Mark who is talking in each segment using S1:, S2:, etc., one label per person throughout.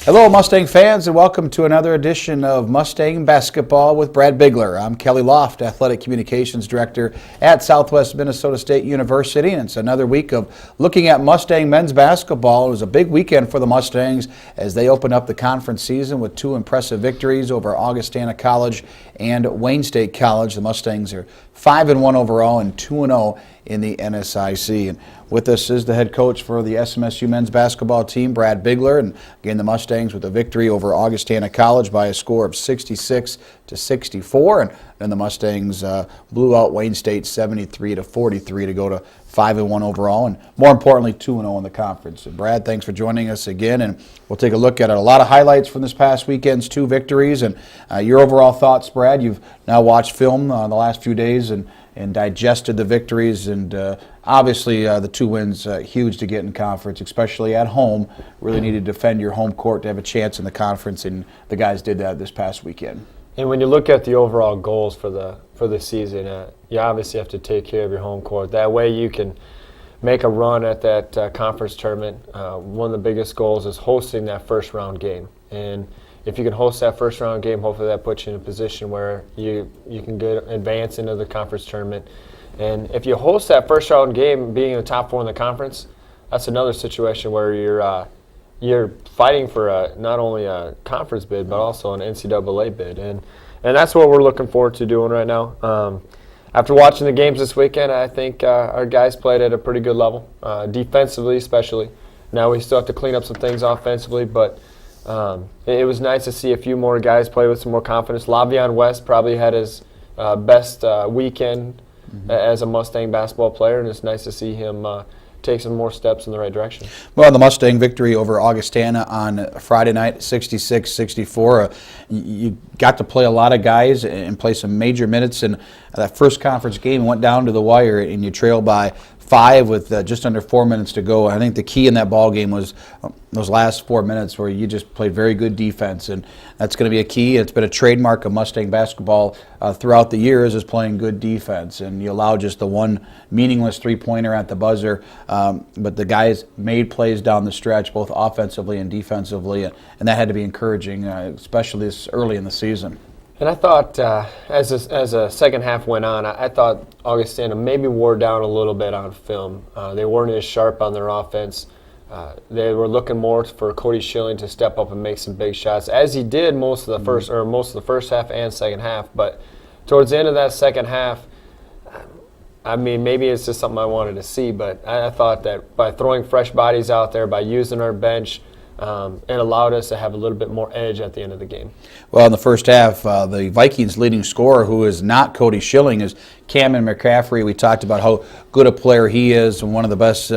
S1: Hello, Mustang fans, and welcome to another edition of Mustang Basketball with Brad Bigler. I'm Kelly Loft, Athletic Communications Director at Southwest Minnesota State University, and it's another week of looking at Mustang men's basketball. It was a big weekend for the Mustangs as they opened up the conference season with two impressive victories over Augustana College and Wayne State College. The Mustangs are 5-1 overall and 2-0 in the NSIC. And with us is the head coach for the SMSU men's basketball team, Brad Bigler. And again, the Mustangs with a victory over Augustana College by a score of 66-64. And then the Mustangs blew out Wayne State 73-43 to go to 5-1 overall, and more importantly, 2-0 in the conference. And Brad, thanks for joining us again, and we'll take a look at it. A lot of highlights from this past weekend's two victories, and your overall thoughts, Brad. You've now watched film the last few days and digested the victories, and obviously the two wins, huge to get in conference, especially at home. Really need to defend your home court to have a chance in the conference, and the guys did that this past weekend.
S2: And when you look at the overall goals for the season, you obviously have to take care of your home court. That way you can make a run at that conference tournament. One of the biggest goals is hosting that first round game. And if you can host that first round game, hopefully that puts you in a position where you can advance into the conference tournament. And if you host that first round game, being in the top four in the conference, that's another situation where you're fighting for not only a conference bid, but also an NCAA bid. And that's what we're looking forward to doing right now. After watching the games this weekend, I think our guys played at a pretty good level, defensively especially. Now we still have to clean up some things offensively, but it was nice to see a few more guys play with some more confidence. Lavion West probably had his best weekend as a Mustang basketball player, and it's nice to see him take some more steps in the right direction.
S1: Well, the Mustang victory over Augustana on Friday night, 66-64. You got to play a lot of guys and play some major minutes in that first conference game. Went down to the wire, and you trailed by 5 with just under 4 minutes to go. I think the key in that ball game was those last 4 minutes where you just played very good defense, and that's going to be a key. It's been a trademark of Mustang basketball throughout the years is playing good defense, and you allow just the one meaningless three-pointer at the buzzer, but the guys made plays down the stretch, both offensively and defensively, and that had to be encouraging, especially this early in the season.
S2: And I thought as the second half went on, I thought Augustana maybe wore down a little bit on film. They weren't as sharp on their offense. They were looking more for Cody Schilling to step up and make some big shots, as he did most of the first half and second half. But towards the end of that second half, I mean, maybe it's just something I wanted to see, but I thought that by throwing fresh bodies out there, by using our bench, it allowed us to have a little bit more edge at the end of the game.
S1: Well, in the first half, the Vikings' leading scorer, who is not Cody Schilling, is Cameron McCaffrey. We talked about how good a player he is and one of the best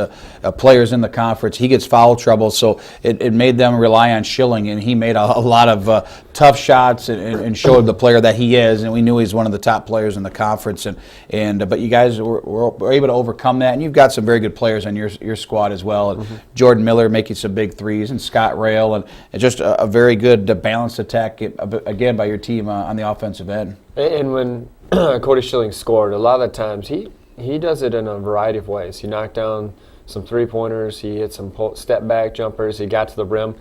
S1: players in the conference. He gets foul trouble, so it made them rely on Schilling, and he made a lot of tough shots and showed the player that he is, and we knew he's one of the top players in the conference. But you guys were able to overcome that, and you've got some very good players on your squad as well. Mm-hmm. Jordan Miller making some big threes, and Scott Rail, and just a very good balanced attack, again, by your team on the offensive end.
S2: And when Cody Schilling scored, a lot of the times he does it in a variety of ways. He knocked down some three-pointers, he hit some step-back jumpers, he got to the rim.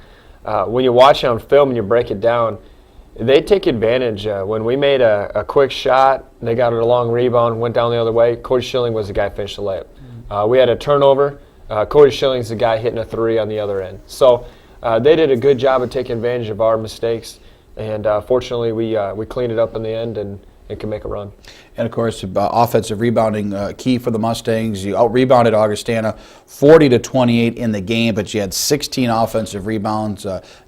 S2: When you watch it on film and you break it down, they take advantage. When we made a quick shot, they got it a long rebound, went down the other way, Cody Schilling was the guy who finished the layup. We had a turnover, Cody Schilling's the guy hitting a three on the other end. So they did a good job of taking advantage of our mistakes, and fortunately we cleaned it up in the end and can make a run.
S1: And, of course, offensive rebounding key for the Mustangs. You out-rebounded Augustana 40-28 in the game, but you had 16 offensive rebounds,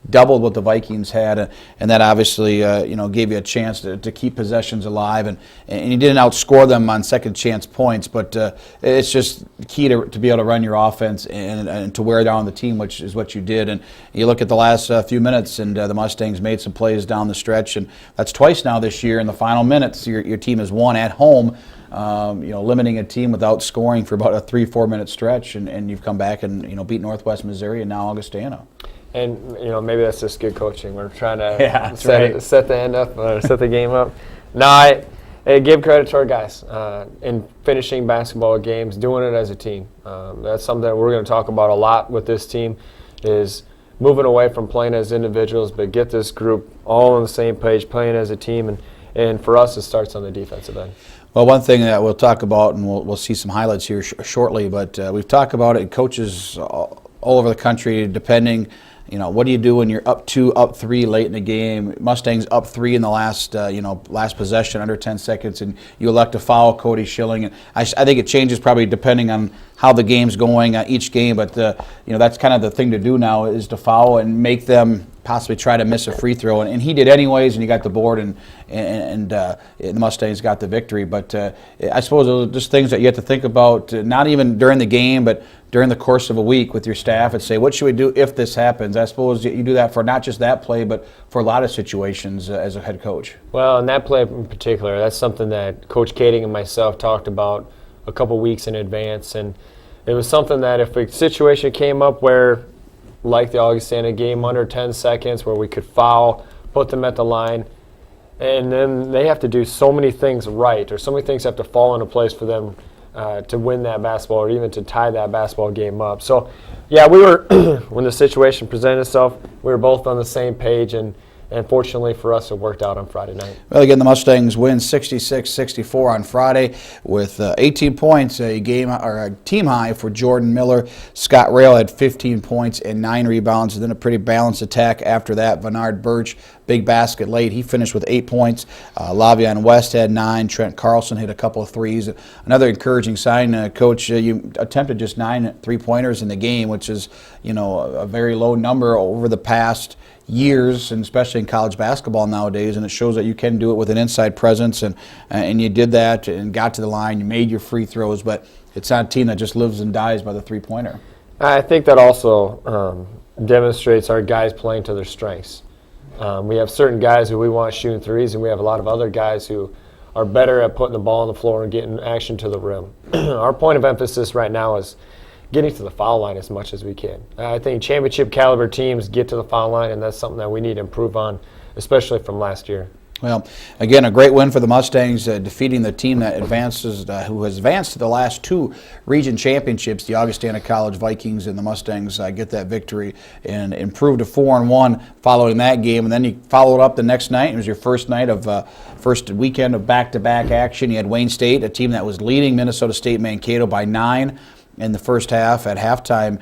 S1: doubled what the Vikings had, and that obviously gave you a chance to keep possessions alive. And you didn't outscore them on second-chance points, but it's just key to be able to run your offense and to wear down the team, which is what you did. And you look at the last few minutes, and the Mustangs made some plays down the stretch, and that's twice now this year in the final minutes. Your team has won at home, limiting a team without scoring for about a 3-4 minute stretch, and you've come back and beat Northwest Missouri and now Augustana.
S2: And maybe that's just good coaching. We're trying to set the end up, set the game up. No, I give credit to our guys in finishing basketball games, doing it as a team. That's something that we're going to talk about a lot with this team, is moving away from playing as individuals, but get this group all on the same page, playing as a team, and for us, it starts on the defensive end.
S1: Well, one thing that we'll talk about, and we'll see some highlights here shortly, but we've talked about it, coaches all over the country, depending, what do you do when you're up 2, up 3 late in the game? Mustangs up 3 in the last possession, under 10 seconds, and you elect to foul Cody Schilling. And I think it changes probably depending on how the game's going each game, but that's kind of the thing to do now, is to foul and make them possibly try to miss a free throw, and he did anyways, and he got the board, and the Mustangs got the victory. But I suppose those are just things that you have to think about, not even during the game, but during the course of a week with your staff, and say, what should we do if this happens? I suppose you do that for not just that play, but for a lot of situations as a head coach.
S2: Well, in that play in particular, that's something that Coach Kading and myself talked about a couple weeks in advance, and it was something that if a situation came up where, like the Augustana game, under 10 seconds, where we could foul, put them at the line, and then they have to do so many things right, or so many things have to fall into place for them to win that basketball, or even to tie that basketball game up. So, yeah, we were when the situation presented itself, we were both on the same page, and fortunately for us, it worked out on Friday night.
S1: Well, again, the Mustangs win 66-64 on Friday with 18 points, a team high for Jordan Miller. Scott Rail had 15 points and 9 rebounds, and then a pretty balanced attack after that. Bernard Birch, big basket late. He finished with 8 points. Lavion West had 9. Trent Carlson hit a couple of threes. Another encouraging sign, Coach, you attempted just 9 three-pointers in the game, which is, a very low number over the past years, and especially in college basketball nowadays, and it shows that you can do it with an inside presence, and you did that and got to the line, you made your free throws, but it's not a team that just lives and dies by the three-pointer.
S2: I think that also demonstrates our guys playing to their strengths. We have certain guys who we want shooting threes, and we have a lot of other guys who are better at putting the ball on the floor and getting action to the rim. Our point of emphasis right now is getting to the foul line as much as we can. I think championship caliber teams get to the foul line, and that's something that we need to improve on, especially from last year.
S1: Well, again, a great win for the Mustangs, defeating the team that advances, who has advanced to the last 2 region championships. The Augustana College Vikings and the Mustangs get that victory and improved to 4-1 following that game. And then you followed up the next night. It was your first weekend of back-to-back action. You had Wayne State, a team that was leading Minnesota State Mankato by 9 in the first half. At halftime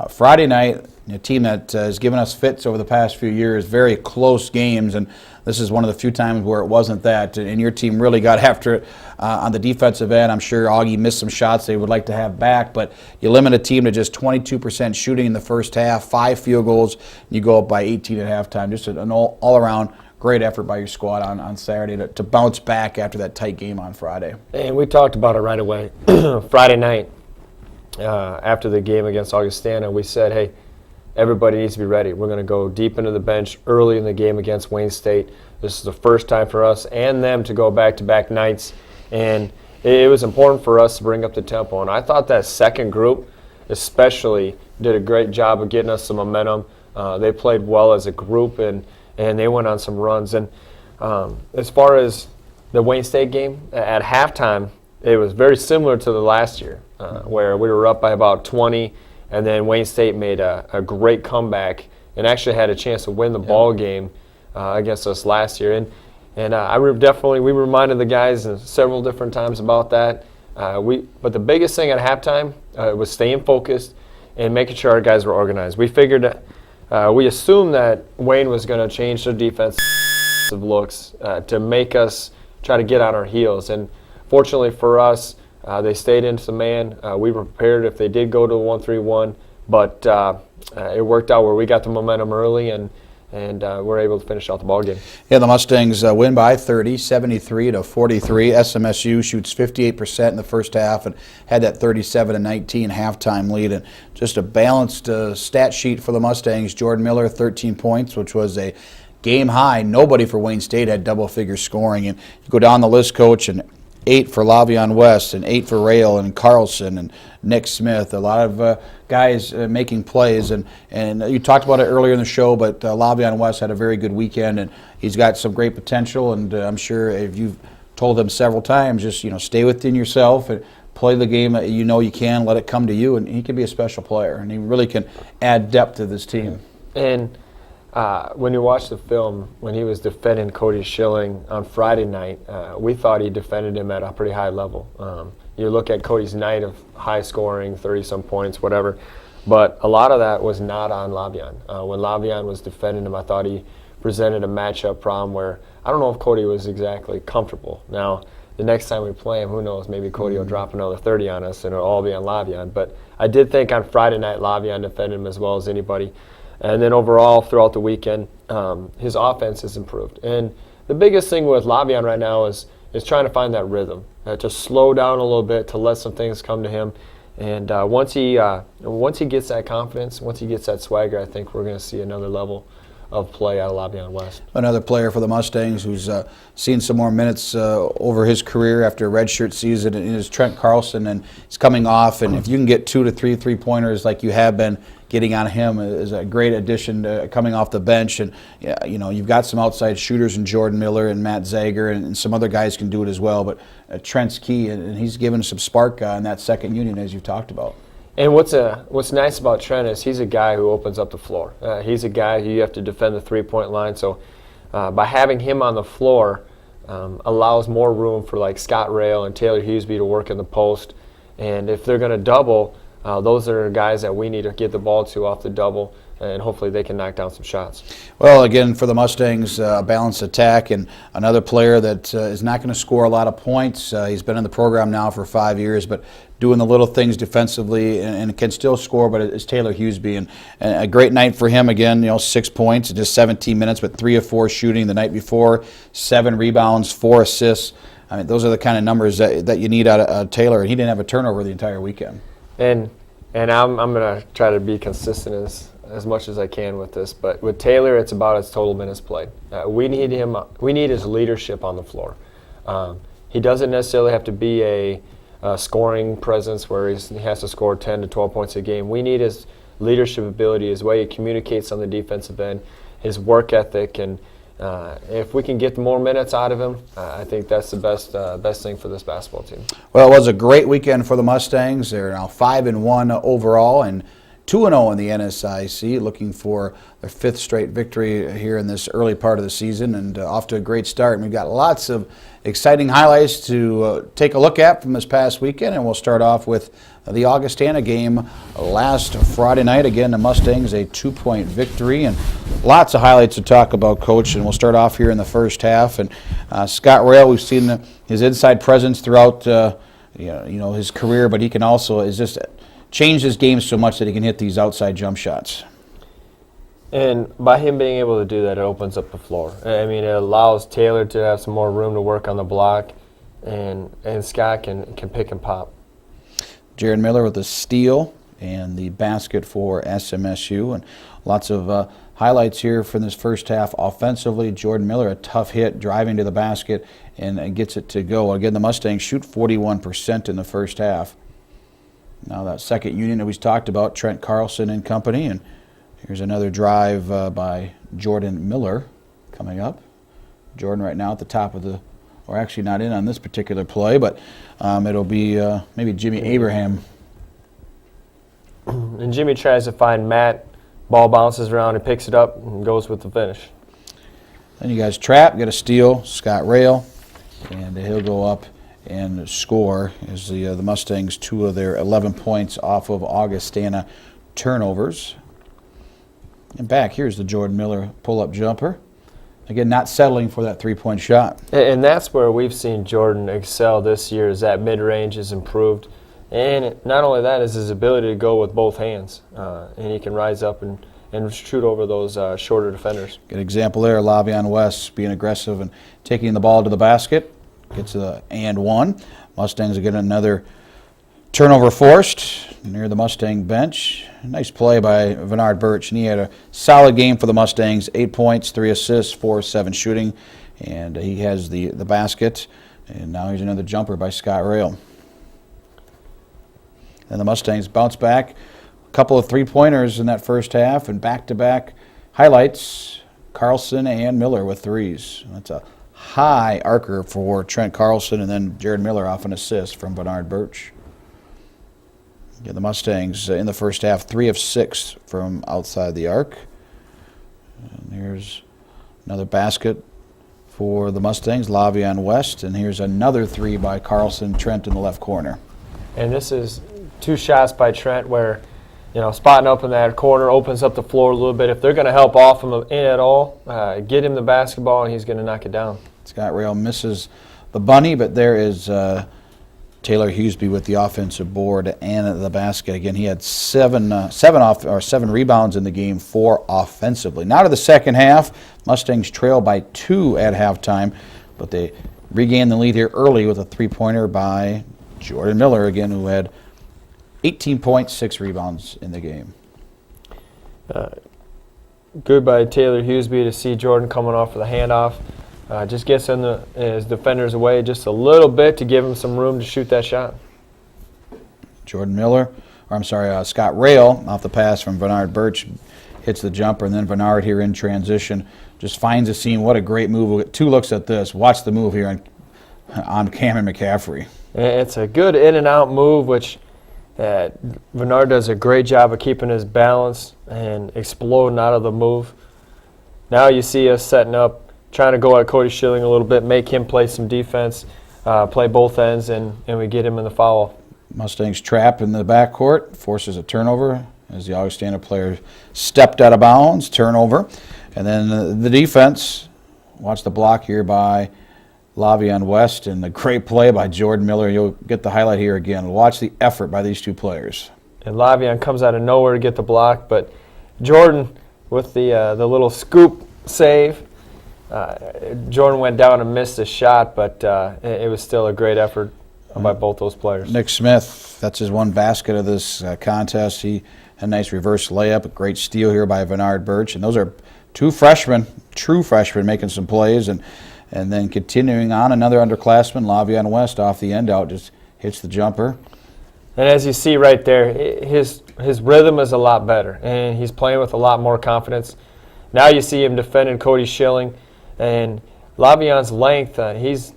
S1: Friday night, a team that has given us fits over the past few years, very close games, and this is one of the few times where it wasn't that, and your team really got after it on the defensive end. I'm sure Augie missed some shots they would like to have back, but you limit a team to just 22% shooting in the first half, 5 field goals, and you go up by 18 at halftime. Just an all-around great effort by your squad on Saturday to bounce back after that tight game on Friday.
S2: And we talked about it right away. Friday night, after the game against Augustana, we said, hey, everybody needs to be ready. We're going to go deep into the bench early in the game against Wayne State. This is the first time for us and them to go back-to-back nights, and it was important for us to bring up the tempo. And I thought that second group especially did a great job of getting us some momentum. They played well as a group, and they went on some runs. And as far as the Wayne State game, at halftime, it was very similar to the last year, where we were up by about 20, and then Wayne State made a great comeback and actually had a chance to win the ball game against us last year. And we reminded the guys several different times about that. But the biggest thing at halftime was staying focused and making sure our guys were organized. We figured, we assumed that Wayne was going to change their defensive looks to make us try to get on our heels. And fortunately for us, they stayed into the man. We were prepared if they did go to a 1-3-1, but it worked out where we got the momentum early and we're able to finish out the ball game.
S1: Yeah, the Mustangs win by 30, 73-43. SMSU shoots 58% in the first half and had that 37-19 halftime lead. And just a balanced stat sheet for the Mustangs. Jordan Miller, 13 points, which was a game high. Nobody for Wayne State had double-figure scoring. And you go down the list, Coach, and 8 for Lavion West and 8 for Rail and Carlson and Nick Smith. A lot of guys making plays. And you talked about it earlier in the show, but Lavion West had a very good weekend, and he's got some great potential. And I'm sure if you've told him several times, just stay within yourself and play the game that you can, let it come to you, and he can be a special player, and he really can add depth to this team.
S2: And when you watch the film, when he was defending Cody Schilling on Friday night, we thought he defended him at a pretty high level. You look at Cody's night of high scoring, 30-some points, whatever, but a lot of that was not on Lavion. When Lavion was defending him, I thought he presented a matchup problem where I don't know if Cody was exactly comfortable. Now, the next time we play him, who knows, maybe Cody will drop another 30 on us and it'll all be on Lavion. But I did think on Friday night Lavion defended him as well as anybody. And then overall, throughout the weekend, his offense has improved. And the biggest thing with Lavion right now is trying to find that rhythm, to slow down a little bit, to let some things come to him. And once he gets that confidence, once he gets that swagger, I think we're going to see another level of play out of Lavion West.
S1: Another player for the Mustangs who's seen some more minutes over his career after a redshirt season is Trent Carlson, and he's coming off. And if you can get 2 to 3 3-pointers like you have been getting on him, is a great addition to coming off the bench. And you know, you've got some outside shooters in Jordan Miller and Matt Zager, and some other guys can do it as well. But Trent's key, and he's given some spark in that second unit as you've talked about.
S2: And what's nice about Trent is he's a guy who opens up the floor. He's a guy who you have to defend the three-point line. So by having him on the floor allows more room for like Scott Rail and Taylor Hughesby to work in the post. And if they're going to double, those are guys that we need to get the ball to off the double, and hopefully they can knock down some shots.
S1: Well, again, for the Mustangs, a balanced attack, and another player that is not going to score a lot of points. He's been in the program now for 5 years, but doing the little things defensively and can still score, but it's Taylor Hughesby. And a great night for him again, 6 points in just 17 minutes, but 3 of 4 shooting the night before, 7 rebounds, 4 assists. I mean, those are the kind of numbers that you need out of Taylor, and he didn't have a turnover the entire weekend.
S2: And I'm going to try to be consistent as much as I can with this, but with Taylor, it's about his total minutes played. We need his leadership on the floor. He doesn't necessarily have to be a scoring presence where he has to score 10 to 12 points a game. We need his leadership ability, his way he communicates on the defensive end, his work ethic, and if we can get more minutes out of him, I think that's the best thing for this basketball team.
S1: Well, it was a great weekend for the Mustangs. They're now 5-1 overall and 2-0 in the NSIC, looking for their 5th straight victory here in this early part of the season, and off to a great start. And we've got lots of exciting highlights to take a look at from this past weekend, and we'll start off with the Augustana game last Friday night. Again, the Mustangs a 2-point victory, and lots of highlights to talk about, Coach. And we'll start off here in the first half. And Scott Rail, we've seen his inside presence throughout his career, but he can also is just changed his game so much that he can hit these outside jump shots.
S2: And by him being able to do that, it opens up the floor. I mean, it allows Taylor to have some more room to work on the block, and Scott can pick and pop.
S1: Jared Miller with a steal and the basket for SMSU. And lots of highlights here from this first half. Offensively, Jordan Miller, a tough hit, driving to the basket and gets it to go. Again, the Mustangs shoot 41% in the first half. Now that second unit that we talked about, Trent Carlson and company, and here's another drive by Jordan Miller coming up. Jordan right now at the top of the, or actually not in on this particular play, but it'll be maybe Jimmy Abraham.
S2: And Jimmy tries to find Matt, ball bounces around and picks it up and goes with the finish.
S1: Then you guys trap, get a steal, Scott Rail, and he'll go up and score as the Mustangs 2 of their 11 points off of Augustana turnovers. And back, here's the Jordan Miller pull-up jumper. Again, not settling for that 3-point shot.
S2: And that's where we've seen Jordan excel this year, is that mid-range has improved. And not only that, is his ability to go with both hands. And he can rise up and shoot over those shorter defenders.
S1: Good example there, Lavion West being aggressive and taking the ball to the basket. Gets the and one. Mustangs are getting another turnover forced near the Mustang bench. Nice play by Bernard Birch, and he had a solid game for the Mustangs. 8 points, 3 assists, 4 of 7 shooting, and he has the basket. And now here's another jumper by Scott Rail. And the Mustangs bounce back. A couple of 3-pointers in that first half, and back-to-back highlights. Carlson and Miller with 3s. That's a high arcer for Trent Carlson, and then Jared Miller off an assist from Bernard Birch. Yeah, the Mustangs in the first half, 3 of 6 from outside the arc. And here's another basket for the Mustangs, Lavion West, and here's another three by Carlson Trent in the left corner.
S2: And this is 2 shots by Trent where, spotting up in that corner opens up the floor a little bit. If they're going to help off him in at all, get him the basketball and he's going to knock it down.
S1: Scott Rail misses the bunny, but there is Taylor Hughesby with the offensive board and the basket. Again, he had seven rebounds in the game, 4 offensively. Now to the second half. Mustangs trail by 2 at halftime, but they regained the lead here early with a three-pointer by Jordan Miller, again, who had 18 points, 6 rebounds in the game.
S2: Good by Taylor Hughesby to see Jordan coming off for the handoff. Just gets in his defenders away just a little bit to give him some room to shoot that shot.
S1: Scott Rail off the pass from Bernard Birch hits the jumper, and then Bernard here in transition just finds a seam. What a great move. 2 looks at this. Watch the move here on Cameron McCaffrey.
S2: It's a good in and out move, which Bernard does a great job of keeping his balance and exploding out of the move. Now you see us setting up, trying to go at Cody Schilling a little bit, make him play some defense, play both ends, and we get him in the foul.
S1: Mustangs trap in the backcourt, forces a turnover as the Augustana player stepped out of bounds, turnover. And then the defense, watch the block here by Lavion West and the great play by Jordan Miller. You'll get the highlight here again. Watch the effort by these 2 players.
S2: And Lavion comes out of nowhere to get the block, but Jordan with the little scoop save. Jordan went down and missed the shot, but it was still a great effort by both those players.
S1: Nick Smith, that's his 1 basket of this contest. He had a nice reverse layup, a great steal here by Bernard Birch. And those are 2 freshmen, true freshmen, making some plays. And then continuing on, another underclassman, Lavion West, off the end out, just hits the jumper.
S2: And as you see right there, his rhythm is a lot better, and he's playing with a lot more confidence. Now you see him defending Cody Schilling, and Lavion's length, he's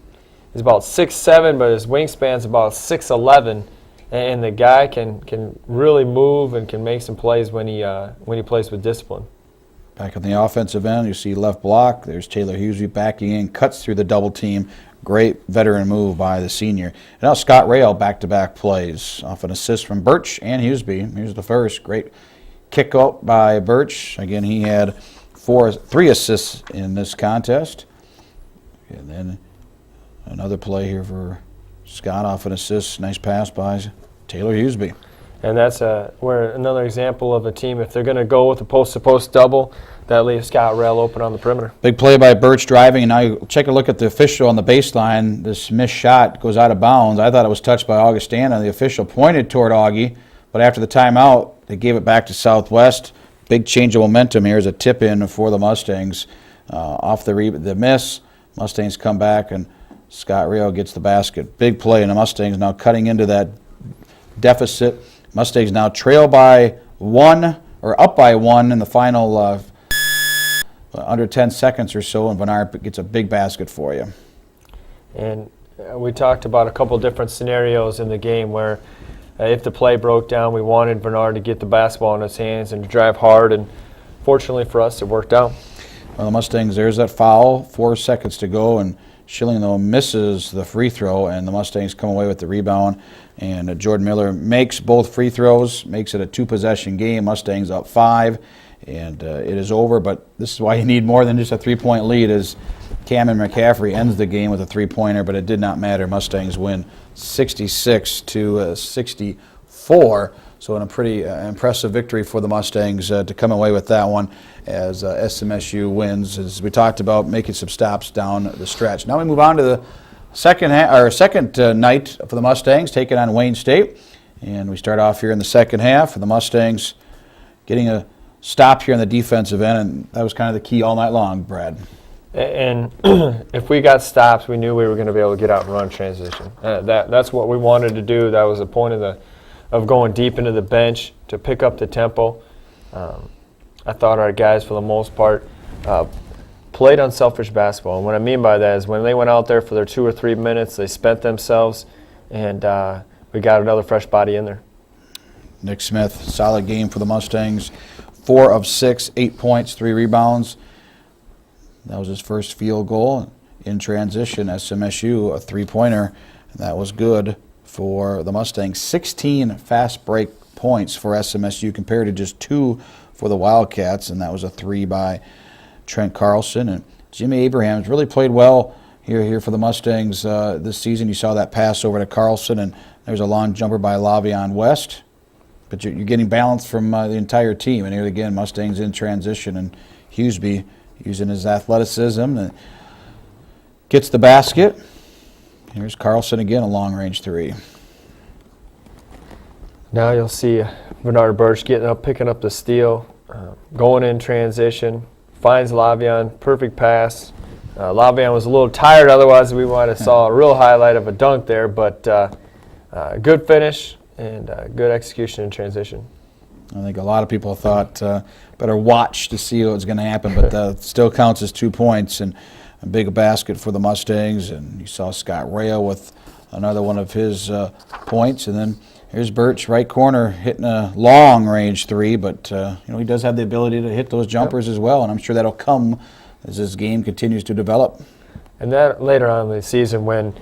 S2: about 6'7", but his wingspan's about 6'11", and the guy can really move and can make some plays when he plays with discipline.
S1: Back on the offensive end, you see left block. There's Taylor Hughesby backing in, cuts through the double team. Great veteran move by the senior. And now Scott Rail back-to-back plays off an assist from Birch and Hughesby. Here's the first. Great kick out by Birch. Again, he had 3 assists in this contest. And then another play here for Scott off an assist. Nice pass by Taylor Hughesby.
S2: And that's where another example of a team, if they're going to go with a post-to-post double, that leaves Scott Rail open on the perimeter.
S1: Big play by Birch driving, and now you check a look at the official on the baseline. This missed shot goes out of bounds. I thought it was touched by Augustana. The official pointed toward Augie, but after the timeout, they gave it back to Southwest. Big change of momentum here as a tip-in for the Mustangs. Off the miss, Mustangs come back, and Scott Rail gets the basket. Big play, and the Mustangs now cutting into that deficit. Mustangs now trail by 1, or up by 1 in the final under 10 seconds or so, and Bernard gets a big basket for you.
S2: And we talked about a couple different scenarios in the game where if the play broke down, we wanted Bernard to get the basketball in his hands and to drive hard, and fortunately for us, it worked out.
S1: Well, the Mustangs, there's that foul, 4 seconds to go, and Schilling, though, misses the free throw, and the Mustangs come away with the rebound. And Jordan Miller makes both free throws, makes it a 2-possession game. Mustangs up 5, and it is over. But this is why you need more than just a 3-point lead, as Cameron McCaffrey ends the game with a 3-pointer, but it did not matter. Mustangs win 66-64. So a pretty impressive victory for the Mustangs to come away with that one, as SMSU wins, as we talked about, making some stops down the stretch. Now we move on to the second night for the Mustangs, taking on Wayne State. And we start off here in the second half, and the Mustangs getting a stop here in the defensive end, and that was kind of the key all night long, Brad.
S2: And if we got stops, we knew we were going to be able to get out and run transition. That's what we wanted to do. That was the point of going deep into the bench to pick up the tempo. I thought our guys, for the most part, played unselfish basketball. And what I mean by that is when they went out there for their 2 or 3 minutes, they spent themselves, and we got another fresh body in there.
S1: Nick Smith, solid game for the Mustangs. 4 of 6, 8 points, 3 rebounds. That was his first field goal. In transition, SMSU, a three-pointer. That was good for the Mustangs. 16 fast break points for SMSU compared to just 2 for the Wildcats, and that was a 3 by Trent Carlson. And Jimmy Abrahams really played well here for the Mustangs this season. You saw that pass over to Carlson, and there's a long jumper by Lavion West. But you're getting balance from the entire team. And here again, Mustangs in transition, and Hughesby using his athleticism and gets the basket. Here's Carlson again, a long-range 3.
S2: Now you'll see Bernard Birch getting up, picking up the steal, going in transition, finds Lavion, perfect pass. Lavion was a little tired, otherwise we might have saw a real highlight of a dunk there, but good finish and good execution in transition.
S1: I think a lot of people thought better watch to see what was going to happen, but still counts as 2 points and a big basket for the Mustangs. And you saw Scott Rayo with another one of his points, and then here's Birch, right corner, hitting a long-range 3, but he does have the ability to hit those jumpers as well, and I'm sure that'll come as this game continues to develop.
S2: And that later on in the season, when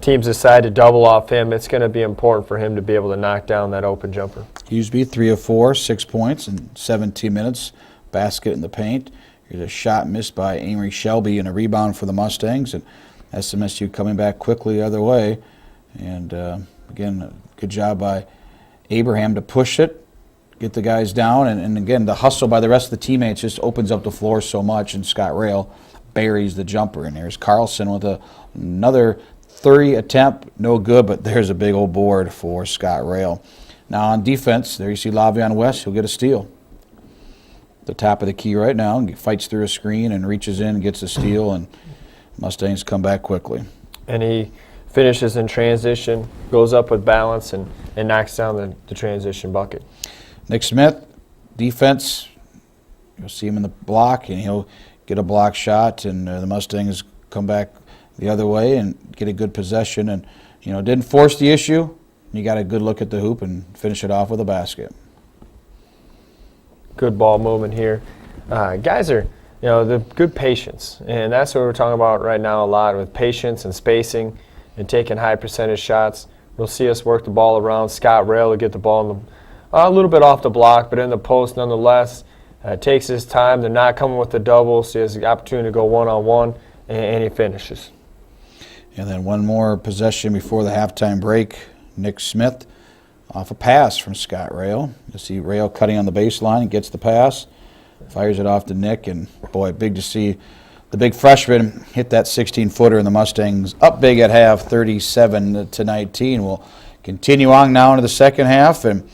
S2: teams decide to double off him, it's going to be important for him to be able to knock down that open jumper.
S1: Hughesby, 3 of 4, 6 points in 17 minutes, basket in the paint. Here's a shot missed by Amory Shelby and a rebound for the Mustangs, and SMSU coming back quickly the other way. And again, good job by Abraham to push it, get the guys down, and again, the hustle by the rest of the teammates just opens up the floor so much, and Scott Rail buries the jumper. And there's Carlson with another 3 attempt, no good, but there's a big old board for Scott Rail. Now on defense, there you see Lavion West, he'll get a steal. The top of the key right now, and fights through a screen and reaches in and gets a steal, and Mustangs come back quickly.
S2: And he finishes in transition, goes up with balance, and knocks down the transition bucket.
S1: Nick Smith, defense, you'll see him in the block, and he'll get a block shot, and the Mustangs come back the other way and get a good possession, and didn't force the issue. You got a good look at the hoop and finish it off with a basket.
S2: Good ball movement here. Guys are, the good patience, and that's what we're talking about right now a lot, with patience and spacing and taking high percentage shots. We'll see us work the ball around. Scott Rail will get the ball a little bit off the block, but in the post nonetheless. Takes his time. They're not coming with the double, so he has the opportunity to go one-on-one, and he finishes.
S1: And then one more possession before the halftime break. Nick Smith off a pass from Scott Rail. You see Rail cutting on the baseline and gets the pass, fires it off to Nick, and boy, big to see the big freshman hit that 16-footer, and the Mustangs up big at half, 37-19. We'll continue on now into the second half, and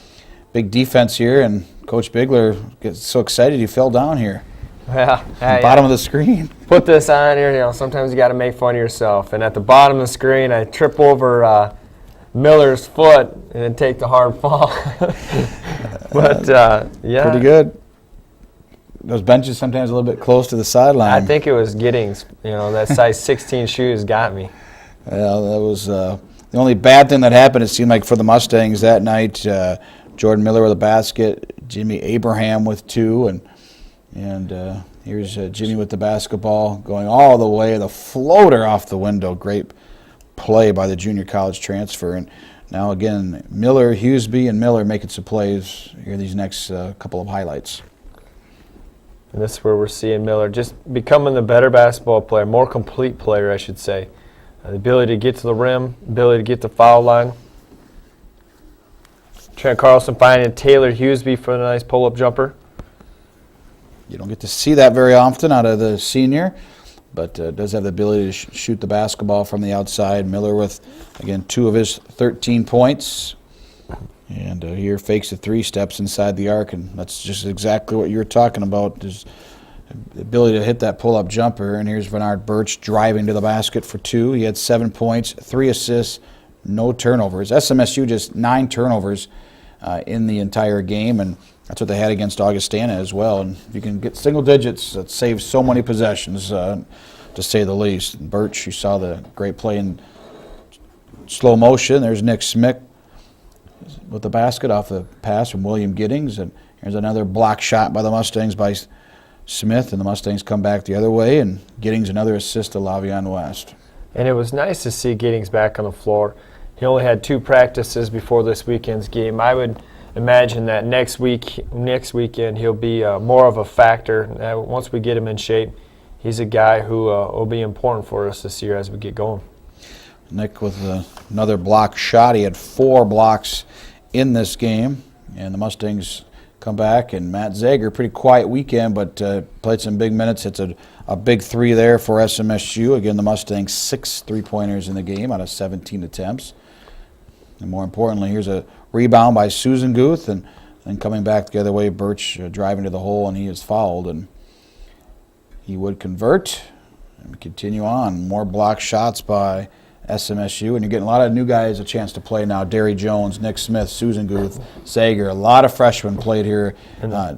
S1: big defense here, and Coach Bigler gets so excited he fell down here.
S2: Yeah,
S1: bottom of the screen.
S2: Put this on here. Sometimes you got to make fun of yourself. And at the bottom of the screen, I trip over Miller's foot and then take the hard fall. But yeah,
S1: pretty good. Those benches sometimes a little bit close to the sideline.
S2: I think it was Giddings. That size 16 shoes got me.
S1: Well, that was the only bad thing that happened. It seemed like for the Mustangs that night. Jordan Miller with a basket, Jimmy Abraham with 2, and here's Jimmy with the basketball going all the way, the floater off the window. Great play by the junior college transfer. And now again, Miller, Hughesby, and Miller making some plays here these next couple of highlights.
S2: And this is where we're seeing Miller just becoming the better basketball player, more complete player, I should say. The ability to get to the rim, ability to get the foul line. Trent Carlson finding Taylor Hughesby for a nice pull-up jumper.
S1: You don't get to see that very often out of the senior, but does have the ability to shoot the basketball from the outside. Miller with, again, 2 of his 13 points. And here fakes the 3, steps inside the arc, and that's just exactly what you were talking about, is the ability to hit that pull-up jumper. And here's Bernard Birch driving to the basket for 2. He had 7 points, 3 assists, no turnovers. SMSU just 9 turnovers in the entire game, and that's what they had against Augustana as well. And if you can get single digits, that saves so many possessions, to say the least. Birch, you saw the great play in slow motion. There's Nick Smith with the basket off the pass from William Giddings, and Here's another block shot by the Mustangs by Smith, and the Mustangs come back the other way, and Giddings another assist to Lavion West.
S2: And it was nice to see Giddings back on the floor. He only had 2 practices before this weekend's game. I would imagine that next weekend he'll be more of a factor. Once we get him in shape, he's a guy who will be important for us this year as we get going.
S1: Nick with another block shot. He had 4 blocks in this game, and the Mustangs come back, and Matt Zager, pretty quiet weekend, but played some big minutes. It's a big 3 there for SMSU. Again, the Mustangs 6 3-pointers in the game out of 17 attempts. And more importantly, here's a rebound by Susan Guth, and then coming back the other way, Birch driving to the hole, and he is fouled, and he would convert and continue on. More block shots by SMSU, and you're getting a lot of new guys a chance to play now. Derry Jones, Nick Smith, Susan Guth, Sager. A lot of freshmen played here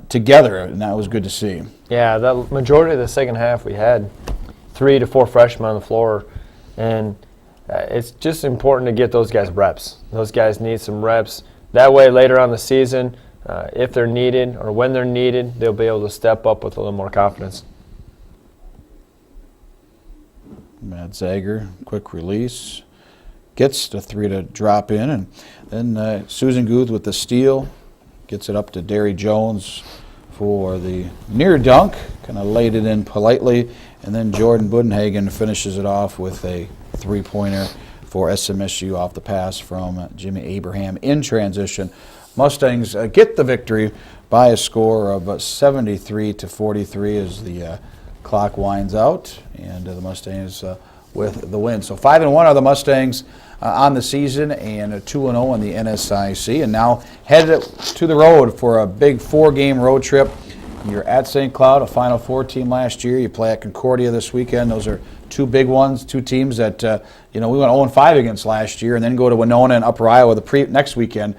S1: together, and that was good to see.
S2: Yeah, the majority of the second half we had 3 to 4 freshmen on the floor, and it's just important to get those guys reps. Those guys need some reps. That way later on the season, if they're needed or when they're needed, they'll be able to step up with a little more confidence.
S1: Matt Zager, quick release, gets the 3 to drop in, and then Susan Guth with the steal, gets it up to Derry Jones for the near dunk, kind of laid it in politely, and then Jordan Budenhagen finishes it off with a 3-pointer for SMSU off the pass from Jimmy Abraham in transition. Mustangs get the victory by a score of 73-43 as the clock winds out, and the Mustangs with the win. So 5-1 are the Mustangs on the season, and 2-0 in the NSIC, and now headed to the road for a big 4-game road trip. You're at St. Cloud, a Final Four team last year. You play at Concordia this weekend. Those are 2 big ones, 2 teams that we went 0-5 against last year, and then go to Winona and Upper Iowa next weekend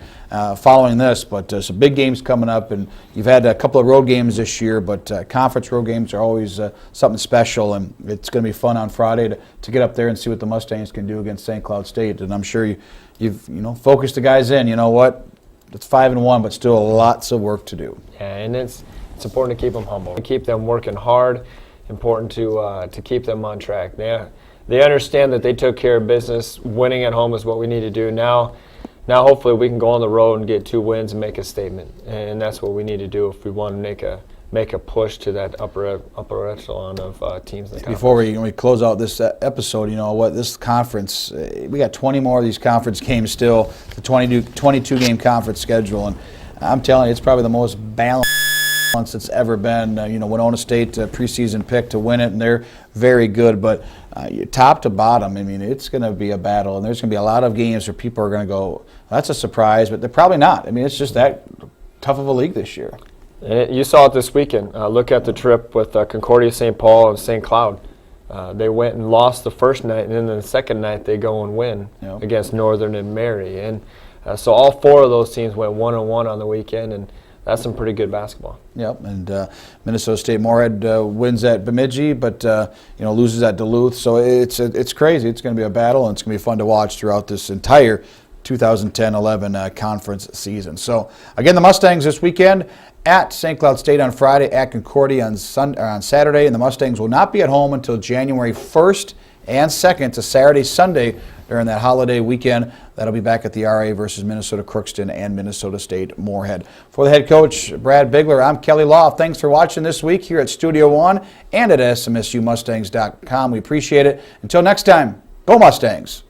S1: following this. But some big games coming up, and you've had a couple of road games this year, but conference road games are always something special, and it's going to be fun on Friday to get up there and see what the Mustangs can do against St. Cloud State. And I'm sure you've focused the guys in. You know what? It's 5-1, but still lots of work to do.
S2: Yeah, and it's important to keep them humble, to keep them working hard. Important to keep them on track. They understand that they took care of business. Winning at home is what we need to do. Now hopefully we can go on the road and get 2 wins and make a statement. And that's what we need to do if we want to make a push to that upper echelon of teams in the conference.
S1: Before we close out this episode, you know what? This conference, we got 20 more of these conference games still. The 22-game conference schedule, and I'm telling you, it's probably the most balanced it's ever been. Winona State preseason pick to win it, and they're very good. But top to bottom, I mean, it's going to be a battle, and there's going to be a lot of games where people are going to go, that's a surprise, but they're probably not. I mean, it's just that tough of a league this year.
S2: You saw it this weekend. Look at the trip with Concordia, St. Paul, and St. Cloud. They went and lost the first night, and then the second night they go and win against Northern and Mary. And so all 4 of those teams went 1-1 on the weekend, and that's some pretty good basketball.
S1: Yep, and Minnesota State Moorhead wins at Bemidji, but loses at Duluth. So it's crazy. It's going to be a battle, and it's going to be fun to watch throughout this entire 2010-11 conference season. So again, the Mustangs this weekend at St. Cloud State on Friday, at Concordia on Saturday, and the Mustangs will not be at home until January 1st and 2nd to Saturday, Sunday during that holiday weekend. That'll be back at the RA versus Minnesota Crookston and Minnesota State Moorhead. For the head coach, Brad Bigler, I'm Kelly Loft. Thanks for watching this week here at Studio One and at SMSUMustangs.com. We appreciate it. Until next time, go Mustangs!